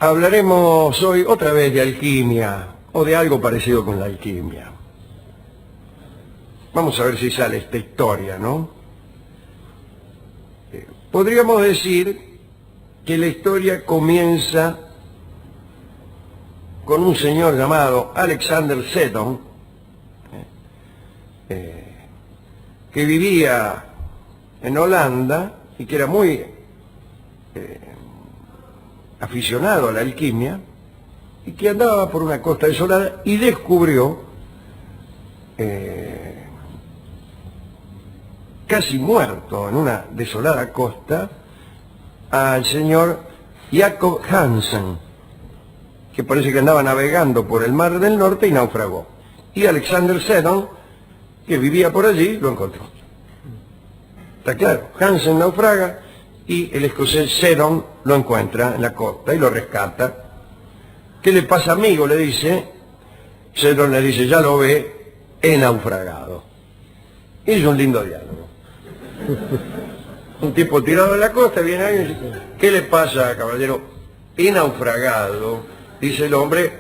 Hablaremos hoy otra vez de alquimia, o de algo parecido con la alquimia. Vamos a ver si sale esta historia, ¿no? Podríamos decir que la historia comienza con un señor llamado Alexander Seton, que vivía en Holanda y que era muy aficionado a la alquimia y que andaba por una costa desolada y descubrió, casi muerto en una desolada costa, al señor Jacob Hansen, que parece que andaba navegando por el Mar del Norte y naufragó. Y Alexander Seton, que vivía por allí, lo encontró. Está claro, Hansen naufraga y el escocés Seton lo encuentra en la costa y lo rescata. ¿Qué le pasa, amigo?, le dice. Seton le dice: ya lo ve, he naufragado. Y es un lindo diálogo. Un tipo tirado en la costa viene ahí y dice: ¿qué le pasa, caballero? He naufragado, dice el hombre,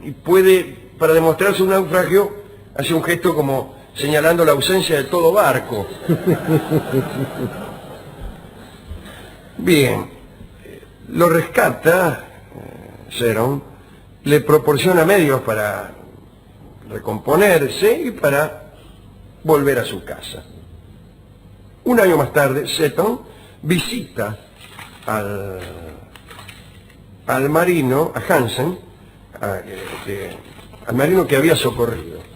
y puede, para demostrar su naufragio, hace un gesto como señalando la ausencia de todo barco. Bien, lo rescata Seton, le proporciona medios para recomponerse y para volver a su casa. Un año más tarde, Seton visita al marino, a Hansen, al marino que había socorrido.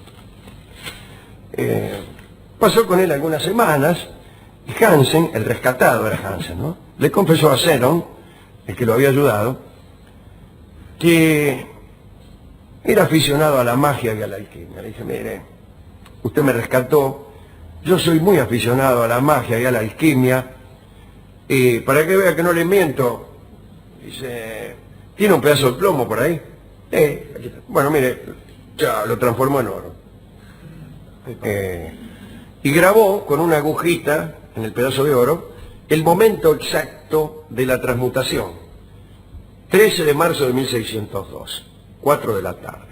Pasó con él algunas semanas y Hansen, el rescatado era Hansen, ¿no?, le confesó a Seton, el que lo había ayudado, que era aficionado a la magia y a la alquimia. Le dice: mire, usted me rescató, yo soy muy aficionado a la magia y a la alquimia, y para que vea que no le miento, dice: ¿tiene un pedazo de plomo por ahí? Aquí está. Bueno, mire, ya lo transformó en oro. Y grabó con una agujita en el pedazo de oro el momento exacto de la transmutación. 13 de marzo de 1602, 4 de la tarde.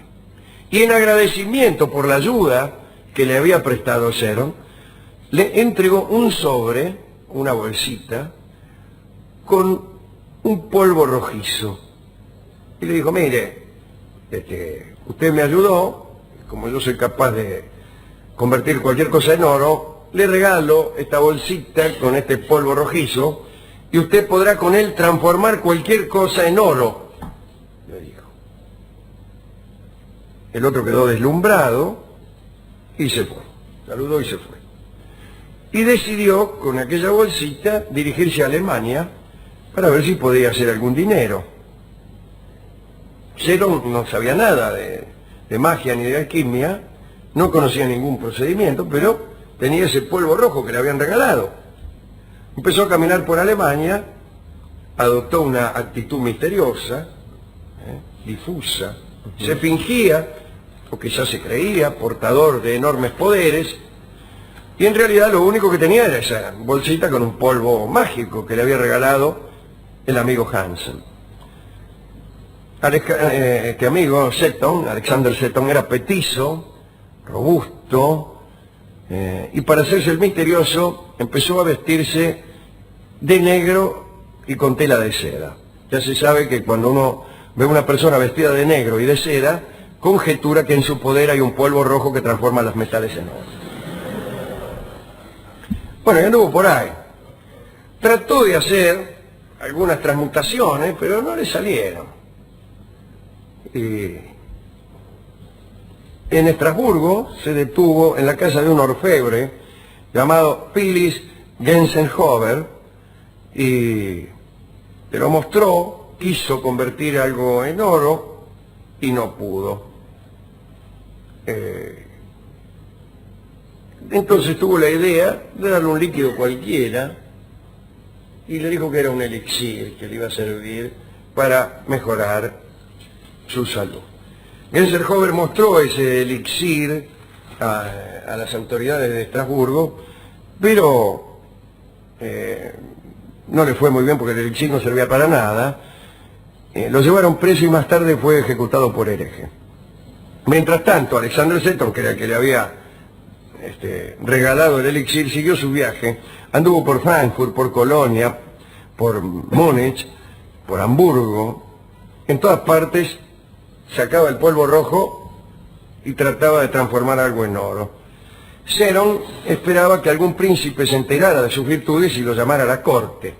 Y en agradecimiento por la ayuda que le había prestado Seton, le entregó un sobre, una bolsita, con un polvo rojizo. Y le dijo: mire, usted me ayudó, como yo soy capaz de convertir cualquier cosa en oro, le regalo esta bolsita con este polvo rojizo y usted podrá con él transformar cualquier cosa en oro, le dijo. El otro quedó deslumbrado y se fue, saludó y se fue. Y decidió, con aquella bolsita, dirigirse a Alemania para ver si podía hacer algún dinero. Seton no sabía nada de magia ni de alquimia, no conocía ningún procedimiento, pero tenía ese polvo rojo que le habían regalado. Empezó a caminar por Alemania, adoptó una actitud misteriosa, difusa, se fingía, o quizás se creía, portador de enormes poderes, y en realidad lo único que tenía era esa bolsita con un polvo mágico que le había regalado el amigo Hansen. Este amigo Seton, Alexander Seton, era petizo, robusto, y para hacerse el misterioso empezó a vestirse de negro y con tela de seda. Ya se sabe que cuando uno ve a una persona vestida de negro y de seda, conjetura que en su poder hay un polvo rojo que transforma los metales en oro. Bueno, y anduvo por ahí. Trató de hacer algunas transmutaciones, pero no le salieron. En Estrasburgo se detuvo en la casa de un orfebre llamado Philipp Gensenhofer y te lo mostró, quiso convertir algo en oro y no pudo. Entonces tuvo la idea de darle un líquido cualquiera y le dijo que era un elixir que le iba a servir para mejorar su salud. Gensenhofer mostró ese elixir a las autoridades de Estrasburgo, pero no le fue muy bien porque el elixir no servía para nada. Lo llevaron preso y más tarde fue ejecutado por hereje. Mientras tanto, Alexander Seton, que era el que le había regalado el elixir, siguió su viaje, anduvo por Frankfurt, por Colonia, por Múnich, por Hamburgo, en todas partes sacaba el polvo rojo y trataba de transformar algo en oro. Seton esperaba que algún príncipe se enterara de sus virtudes y lo llamara a la corte,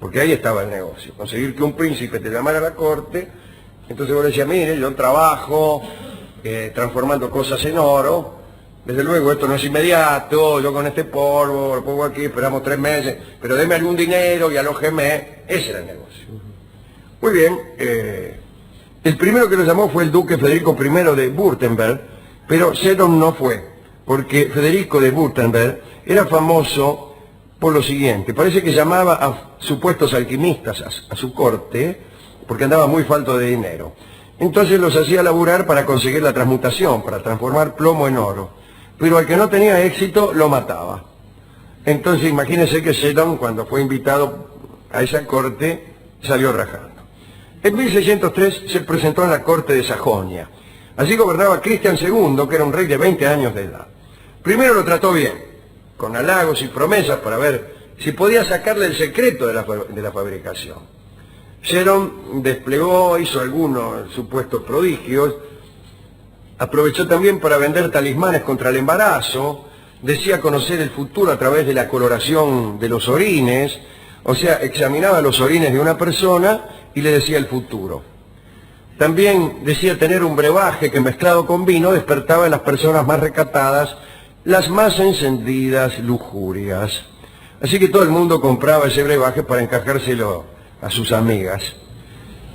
porque ahí estaba el negocio, conseguir que un príncipe te llamara a la corte. Entonces vos le decías, mire, yo trabajo transformando cosas en oro, desde luego esto no es inmediato, yo con este polvo lo pongo aquí, esperamos 3 meses, pero deme algún dinero y alójeme. Ese era el negocio. Muy bien, el primero que lo llamó fue el duque Federico I de Württemberg, pero Seton no fue, porque Federico de Württemberg era famoso por lo siguiente: parece que llamaba a supuestos alquimistas a su corte, porque andaba muy falto de dinero. Entonces los hacía laburar para conseguir la transmutación, para transformar plomo en oro. Pero al que no tenía éxito, lo mataba. Entonces imagínense que Seton, cuando fue invitado a esa corte, salió rajando. En 1603 se presentó en la corte de Sajonia. Allí gobernaba Cristian II, que era un rey de 20 años de edad. Primero lo trató bien, con halagos y promesas para ver si podía sacarle el secreto de la fabricación. Seton desplegó, hizo algunos supuestos prodigios, aprovechó también para vender talismanes contra el embarazo, decía conocer el futuro a través de la coloración de los orines, o sea, examinaba los orines de una persona y le decía el futuro. También decía tener un brebaje que mezclado con vino despertaba en las personas más recatadas las más encendidas lujurias. Así que todo el mundo compraba ese brebaje para encajárselo a sus amigas.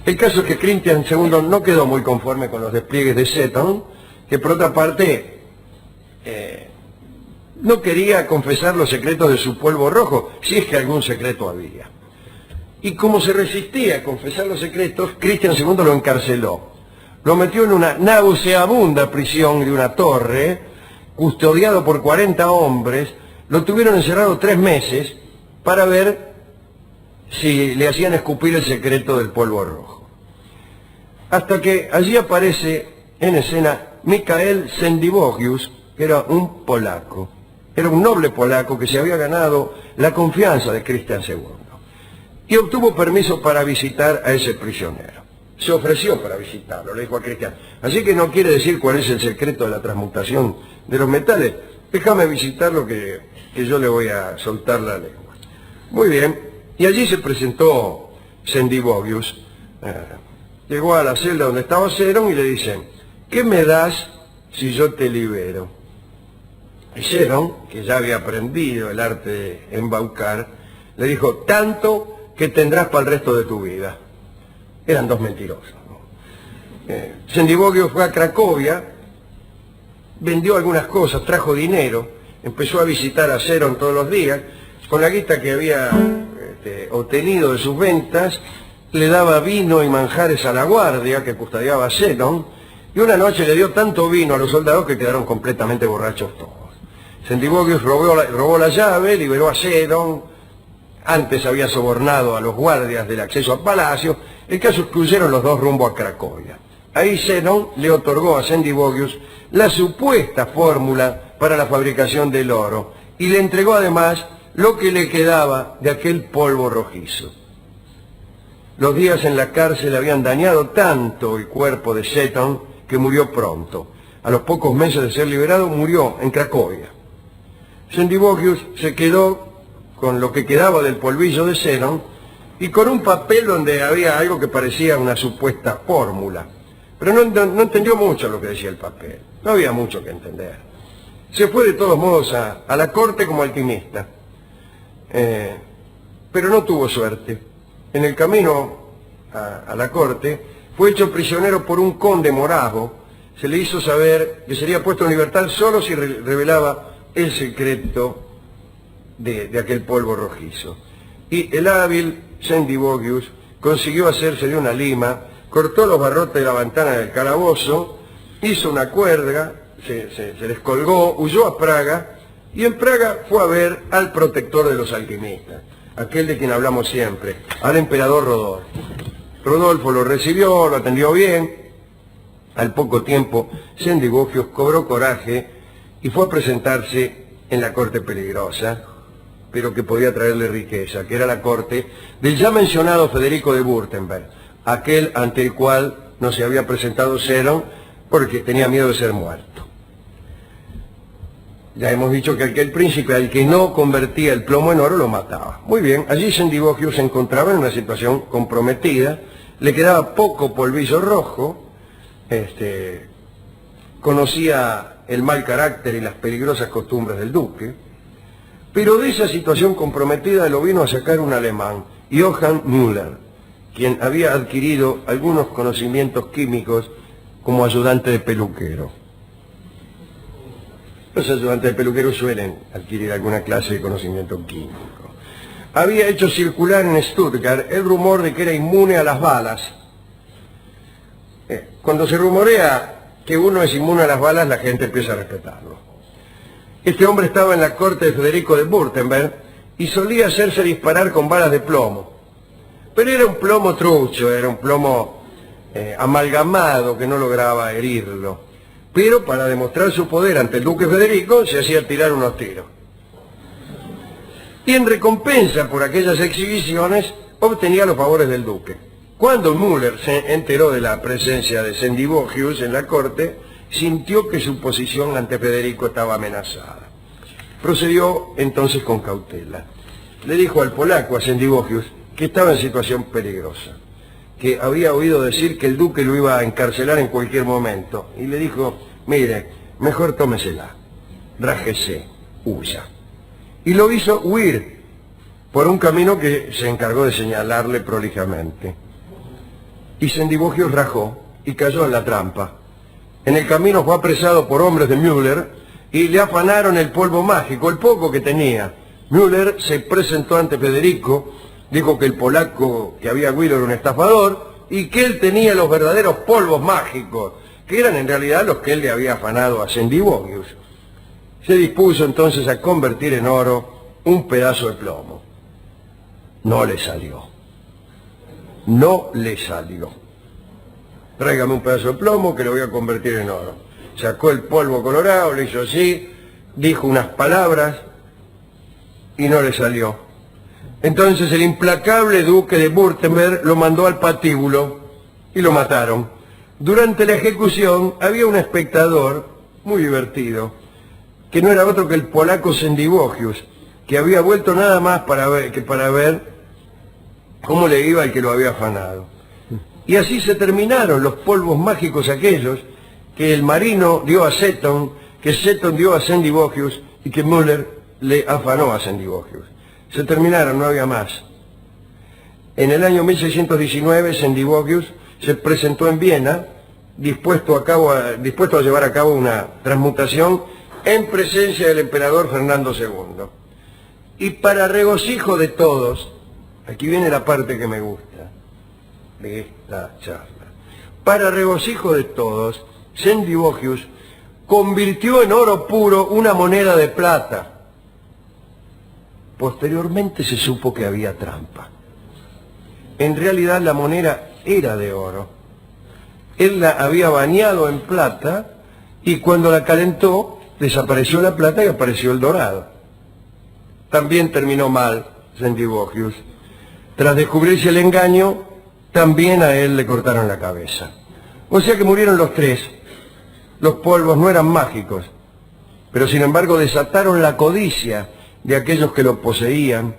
El caso es que Cristian II no quedó muy conforme con los despliegues de Seton, que por otra parte no quería confesar los secretos de su polvo rojo, si es que algún secreto había. Y como se resistía a confesar los secretos, Cristian II lo encarceló. Lo metió en una nauseabunda prisión de una torre, custodiado por 40 hombres. Lo tuvieron encerrado 3 meses para ver si le hacían escupir el secreto del polvo rojo. Hasta que allí aparece en escena Mikael Sendivogius, que era un polaco. Era un noble polaco que se había ganado la confianza de Cristian II. Y obtuvo permiso para visitar a ese prisionero. Se ofreció para visitarlo, le dijo a Cristian: así que no quiere decir cuál es el secreto de la transmutación de los metales, déjame visitarlo que yo le voy a soltar la lengua. Muy bien, y allí se presentó Sendivogius. Llegó a la celda donde estaba Seton y le dicen: ¿qué me das si yo te libero? Y Seton, que ya había aprendido el arte de embaucar, le dijo: tanto que tendrás para el resto de tu vida. Eran dos mentirosos, ¿no? Sendivogius fue a Cracovia, vendió algunas cosas, trajo dinero, empezó a visitar a Seton todos los días. Con la guita que había obtenido de sus ventas, le daba vino y manjares a la guardia que custodiaba a Seton, y una noche le dio tanto vino a los soldados que quedaron completamente borrachos todos. Sendivogius robó la llave, liberó a Seton. Antes había sobornado a los guardias del acceso al palacio. El caso es que huyeron los dos rumbo a Cracovia. Ahí Seton le otorgó a Sendivogius la supuesta fórmula para la fabricación del oro y le entregó además lo que le quedaba de aquel polvo rojizo. Los días en la cárcel habían dañado tanto el cuerpo de Seton que murió pronto. A los pocos meses de ser liberado murió en Cracovia. Sendivogius se quedó con lo que quedaba del polvillo de Seton y con un papel donde había algo que parecía una supuesta fórmula. Pero no entendió mucho lo que decía el papel, no había mucho que entender. Se fue de todos modos a la corte como alquimista, pero no tuvo suerte. En el camino a la corte fue hecho prisionero por un conde moravo. Se le hizo saber que sería puesto en libertad solo si revelaba el secreto de aquel polvo rojizo. Y el hábil Sendivogius consiguió hacerse de una lima, cortó los barrotes de la ventana del calabozo, hizo una cuerda, se descolgó, huyó a Praga, y en Praga fue a ver al protector de los alquimistas. aquel de quien hablamos siempre, al emperador Rodolfo. Rodolfo lo recibió, lo atendió bien. Al poco tiempo, Sendivogius cobró coraje y fue a presentarse en la corte peligrosa, pero que podía traerle riqueza, que era la corte del ya mencionado Federico de Württemberg, aquel ante el cual no se había presentado Zenon porque tenía miedo de ser muerto. Ya hemos dicho que aquel príncipe al que no convertía el plomo en oro lo mataba. Muy bien, allí Sendivogius se encontraba en una situación comprometida, le quedaba poco polvillo rojo, conocía el mal carácter y las peligrosas costumbres del duque, pero de esa situación comprometida lo vino a sacar un alemán, Johann Müller, quien había adquirido algunos conocimientos químicos como ayudante de peluquero. Los ayudantes de peluquero suelen adquirir alguna clase de conocimiento químico. Había hecho circular en Stuttgart el rumor de que era inmune a las balas. Cuando se rumorea que uno es inmune a las balas, la gente empieza a respetarlo. Este hombre estaba en la corte de Federico de Württemberg y solía hacerse disparar con balas de plomo. Pero era un plomo trucho, era un plomo amalgamado que no lograba herirlo. Pero para demostrar su poder ante el duque Federico se hacía tirar unos tiros. Y en recompensa por aquellas exhibiciones obtenía los favores del duque. Cuando Müller se enteró de la presencia de Sendivogius en la corte, sintió que su posición ante Federico estaba amenazada. Procedió entonces con cautela. Le dijo al polaco, a Sendivogius, que estaba en situación peligrosa, que había oído decir que el duque lo iba a encarcelar en cualquier momento, y le dijo, mire, mejor tómesela, rájese, huya. Y lo hizo huir por un camino que se encargó de señalarle prolijamente. Y Sendivogius rajó y cayó en la trampa. En el camino fue apresado por hombres de Müller y le afanaron el polvo mágico, el poco que tenía. Müller se presentó ante Federico, dijo que el polaco que había huido era un estafador y que él tenía los verdaderos polvos mágicos, que eran en realidad los que él le había afanado a Sendivogius. Se dispuso entonces a convertir en oro un pedazo de plomo. No le salió. No le salió. Tráigame un pedazo de plomo que lo voy a convertir en oro. Sacó el polvo colorado, le hizo así, dijo unas palabras y no le salió. Entonces el implacable duque de Württemberg lo mandó al patíbulo y lo mataron. Durante la ejecución había un espectador muy divertido, que no era otro que el polaco Sendivogius, que había vuelto nada más para ver cómo le iba al que lo había afanado. Y así se terminaron los polvos mágicos aquellos que el marino dio a Zeton, que Zeton dio a Sendivogius y que Müller le afanó a Sendivogius. Se terminaron, no había más. En el año 1619 Sendivogius se presentó en Viena dispuesto a llevar a cabo una transmutación en presencia del emperador Fernando II. Y para regocijo de todos, aquí viene la parte que me gusta de esta charla, para regocijo de todos, Sendivogius convirtió en oro puro una moneda de plata. Posteriormente se supo que había trampa. En realidad la moneda era de oro. Él la había bañado en plata y cuando la calentó desapareció la plata y apareció el dorado. También terminó mal Sendivogius. Tras descubrirse el engaño, también a él le cortaron la cabeza. O sea que murieron los tres. Los polvos no eran mágicos, pero sin embargo desataron la codicia de aquellos que lo poseían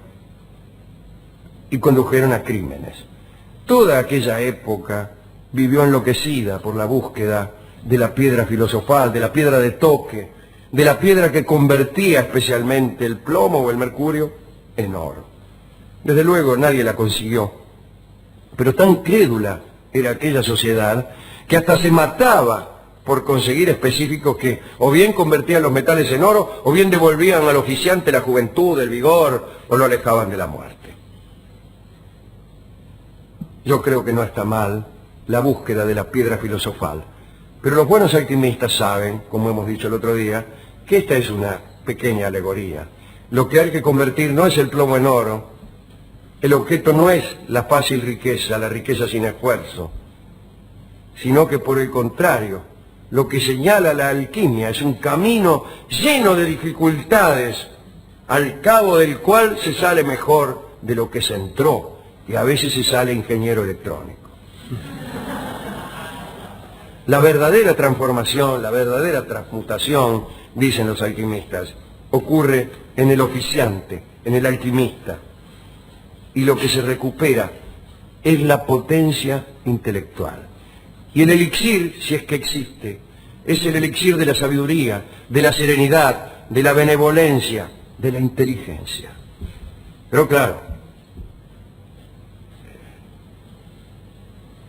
y condujeron a crímenes. Toda aquella época vivió enloquecida por la búsqueda de la piedra filosofal, de la piedra de toque, de la piedra que convertía especialmente el plomo o el mercurio en oro. Desde luego nadie la consiguió, pero tan crédula era aquella sociedad que hasta se mataba por conseguir específicos que o bien convertían los metales en oro o bien devolvían al oficiante la juventud, el vigor o lo alejaban de la muerte. Yo creo que no está mal la búsqueda de la piedra filosofal, pero los buenos alquimistas saben, como hemos dicho el otro día, que esta es una pequeña alegoría. Lo que hay que convertir no es el plomo en oro, El objeto no es la fácil riqueza, la riqueza sin esfuerzo, sino que por el contrario, lo que señala la alquimia es un camino lleno de dificultades, al cabo del cual se sale mejor de lo que se entró, y a veces se sale ingeniero electrónico. La verdadera transformación, la verdadera transmutación, dicen los alquimistas, ocurre en el oficiante, en el alquimista, y lo que se recupera es la potencia intelectual. Y el elixir, si es que existe, es el elixir de la sabiduría, de la serenidad, de la benevolencia, de la inteligencia. Pero claro,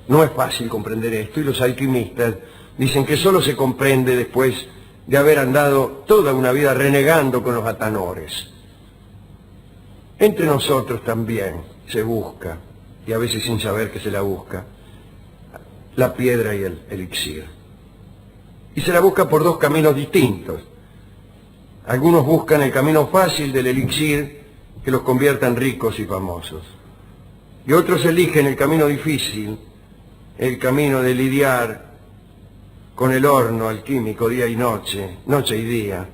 no es fácil comprender esto, y los alquimistas dicen que solo se comprende después de haber andado toda una vida renegando con los atanores. Entre nosotros también se busca, y a veces sin saber que se la busca, la piedra y el elixir. Y se la busca por dos caminos distintos. Algunos buscan el camino fácil del elixir, que los convierta en ricos y famosos. Y otros eligen el camino difícil, el camino de lidiar con el horno alquímico día y noche, noche y día,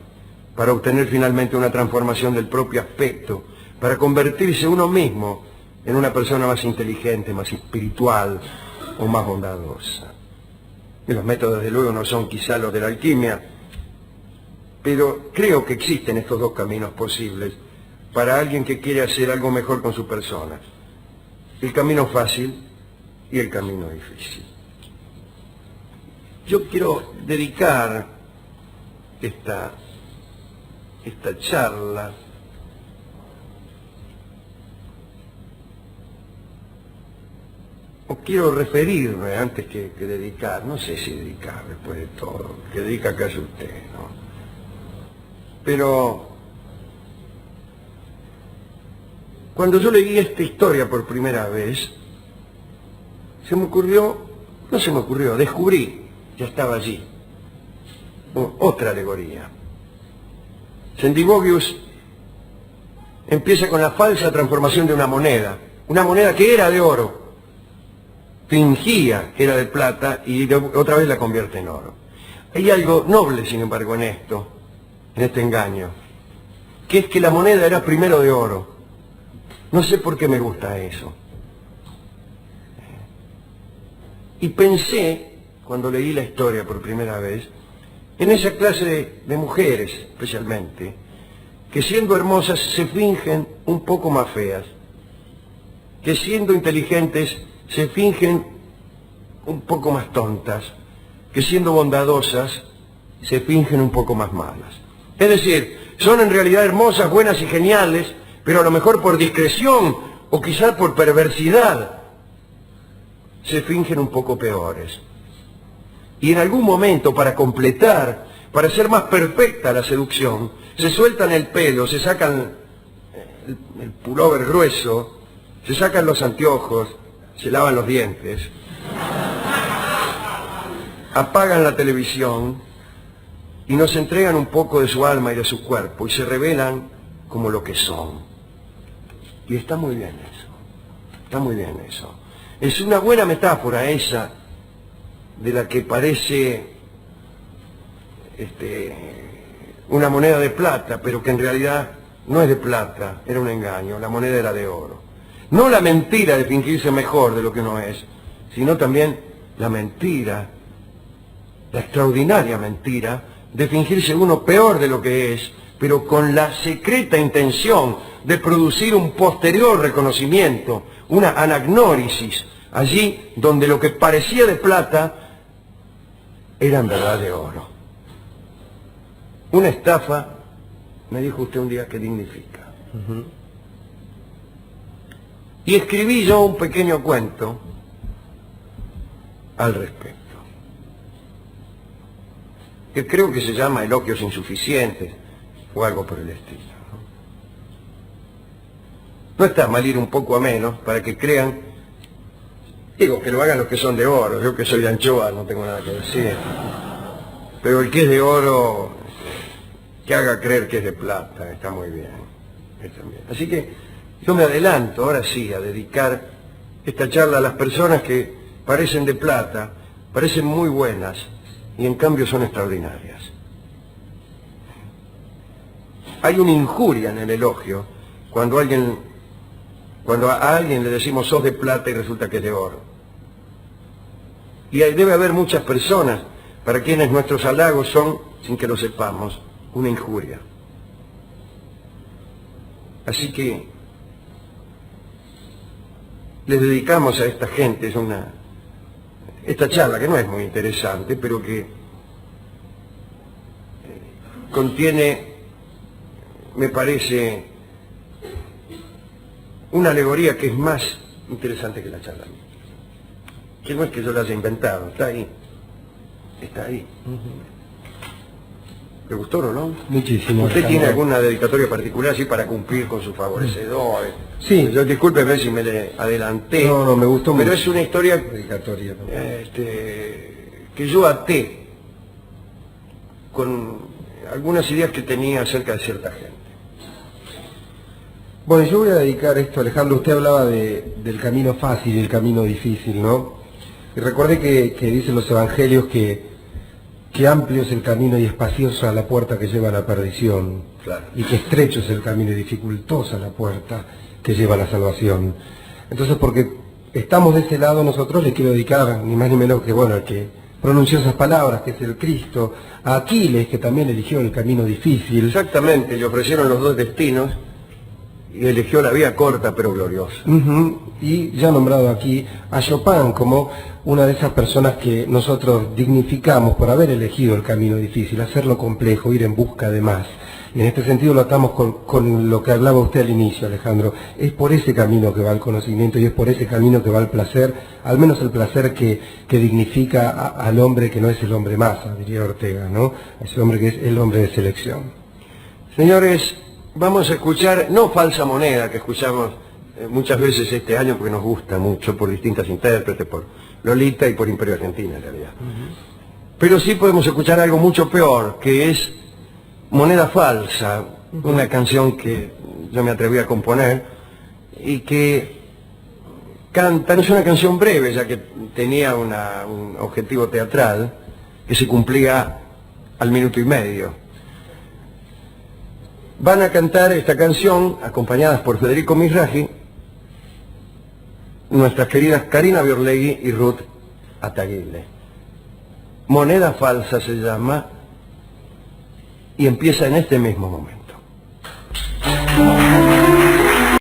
para obtener finalmente una transformación del propio aspecto, para convertirse uno mismo en una persona más inteligente, más espiritual o más bondadosa. Y los métodos, desde luego, no son quizá los de la alquimia, pero creo que existen estos dos caminos posibles para alguien que quiere hacer algo mejor con su persona. El camino fácil y el camino difícil. Yo quiero dedicar esta charla o quiero referirme, antes que dedicar, no sé si dedicar después de todo, que dedica acaso usted, ¿no? Pero cuando yo leí esta historia por primera vez, descubrí, ya estaba allí, otra alegoría. Sendivogius empieza con la falsa transformación de una moneda que era de oro, fingía que era de plata y otra vez la convierte en oro. Hay algo noble, sin embargo, en este engaño, que es que la moneda era primero de oro. No sé por qué me gusta eso. Y pensé, cuando leí la historia por primera vez, en esa clase de mujeres, especialmente, que siendo hermosas se fingen un poco más feas, que siendo inteligentes se fingen un poco más tontas, que siendo bondadosas se fingen un poco más malas. Es decir, son en realidad hermosas, buenas y geniales, pero a lo mejor por discreción o quizás por perversidad se fingen un poco peores. Y en algún momento, para completar, para ser más perfecta la seducción, se sueltan el pelo, se sacan el pullover grueso, se sacan los anteojos, se lavan los dientes, apagan la televisión y nos entregan un poco de su alma y de su cuerpo y se revelan como lo que son. Y está muy bien eso, está muy bien eso. Es una buena metáfora esa de la que parece una moneda de plata, pero que en realidad no es de plata, era un engaño, la moneda era de oro. No la mentira de fingirse mejor de lo que uno es, sino también la mentira, la extraordinaria mentira de fingirse uno peor de lo que es, pero con la secreta intención de producir un posterior reconocimiento, una anagnórisis, allí donde lo que parecía de plata era en verdad de oro. Una estafa, me dijo usted un día, que dignifica. Y escribí yo un pequeño cuento al respecto, que creo que se llama Elogios Insuficientes o algo por el estilo. No está mal ir un poco a menos para que crean, digo, que lo hagan los que son de oro. Yo que soy de anchoa no tengo nada que decir, pero el que es de oro, que haga creer que es de plata, está muy bien, está bien. Así que Yo me adelanto, ahora sí, a dedicar esta charla a las personas que parecen de plata, parecen muy buenas y en cambio son extraordinarias. Hay una injuria en el elogio cuando a alguien le decimos sos de plata y resulta que es de oro. Y debe haber muchas personas para quienes nuestros halagos son, sin que lo sepamos, una injuria. Así que les dedicamos a esta gente esta charla que no es muy interesante, pero que contiene, me parece, una alegoría que es más interesante que la charla misma. Que no es que yo la haya inventado, está ahí. Está ahí. ¿Le gustó o no? Muchísimo. ¿Usted tiene alguna dedicatoria particular así para cumplir con sus favorecedores? Sí. Yo discúlpeme si me le adelanté. No, me gustó mucho. Pero es una historia Dedicatoria. que yo até con algunas ideas que tenía acerca de cierta gente. Bueno, yo voy a dedicar esto, Alejandro, usted hablaba del camino fácil y el camino difícil, ¿no? Y recuerde que dicen los evangelios que amplio es el camino y espaciosa la puerta que lleva a la perdición, Claro. y que estrecho es el camino y dificultosa la puerta que lleva a la salvación. Entonces, porque estamos de ese lado, nosotros le quiero dedicar, ni más ni menos que, bueno, el que pronunció esas palabras, que es el Cristo, a Aquiles, que también eligió el camino difícil. Exactamente, le ofrecieron los dos destinos y eligió la vía corta pero gloriosa. Y ya nombrado aquí a Chopin como una de esas personas que nosotros dignificamos por haber elegido el camino difícil, hacerlo complejo, ir en busca de más. Y en este sentido lo atamos con lo que hablaba usted al inicio, Alejandro. Es por ese camino que va el conocimiento y es por ese camino que va el placer, al menos el placer que dignifica al hombre que no es el hombre masa, diría Ortega, ¿no? Ese hombre que es el hombre de selección. Señores, vamos a escuchar, no Falsa Moneda, que escuchamos muchas veces este año porque nos gusta mucho por distintas intérpretes, por Lolita y por Imperio Argentina en realidad. Pero sí podemos escuchar algo mucho peor, que es Moneda Falsa, una canción que yo me atreví a componer y que cantan, es una canción breve, ya que tenía un objetivo teatral que se cumplía al minuto y medio. Van a cantar esta canción, acompañadas por Federico Mizrahi, nuestras queridas Karina Biorlegui y Ruth Ataguile. Moneda Falsa se llama y empieza en este mismo momento.